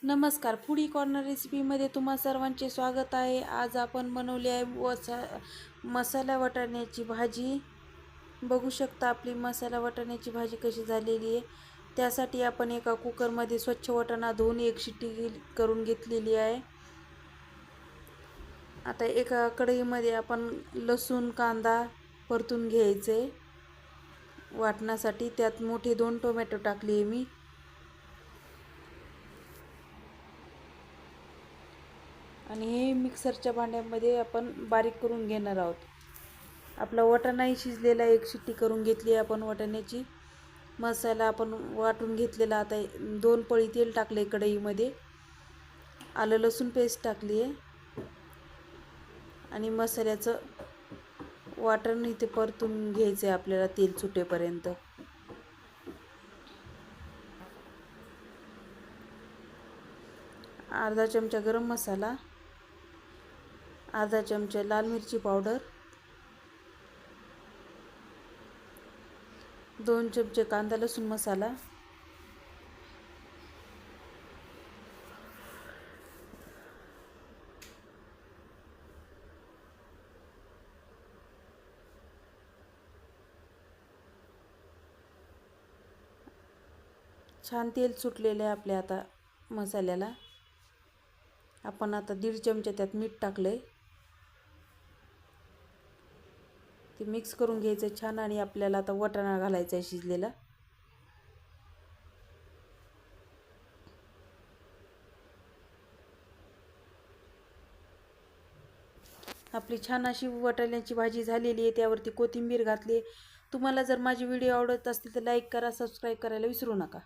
नमस्कार, foodie corner रेसिपीमध्ये तुम्हा सर्वांचे स्वागत आहे। आज आपण बनवली आहे मसाला वाटाण्याची भाजी। बघू शकता आपली मसाला वाटाण्याची भाजी कशी झालेली आहे। त्यासाठी आपण एका कुकरमध्ये स्वच्छ वाटाणा धुवून एक शिट्टी करून घेतलेली आहे। आता एका कढईमध्ये आपण लसूण कांदा परतून घ्यायचे वाटण्यासाठी। त्यात मोठे 2 टोमॅटो टाकले मी आणि हे मिक्सरच्या भांड्यामध्ये आपण बारीक करून घेणार आहोत। आपला वाटाणाही शिजलेला, एक शिट्टी करून घेतली आपण वाटाण्याची। मसाला आपण वाटून घेतलेला। आता 2 पळी तेल टाकले कढईमध्ये, आलं लसूण पेस्ट टाकली आहे आणि मसाल्याचं वाटण इथे परतून घ्यायचं आहे आपल्याला तेल सुटेपर्यंत। अर्धा चमचा गरम मसाला, अर्धा चमचा लाल मिरची पावडर, 2 चमचे कांदा लसूण मसाला, छान तेल सुटलेले आहे आपल्या आता मसाल्याला। आपण आता 1.5 चमचा त्यात मीठ टाकले, ते मिक्स करून घ्यायचं छान। आणि आपल्याला आता वाटाणा घालायचा आहे शिजलेला। आपली छान अशी वाटाण्याची भाजी झालेली आहे। त्यावरती कोथिंबीर घातली। तुम्हाला जर माझे व्हिडिओ आवडत असतील तर लाईक करा, सबस्क्राईब करायला विसरू नका।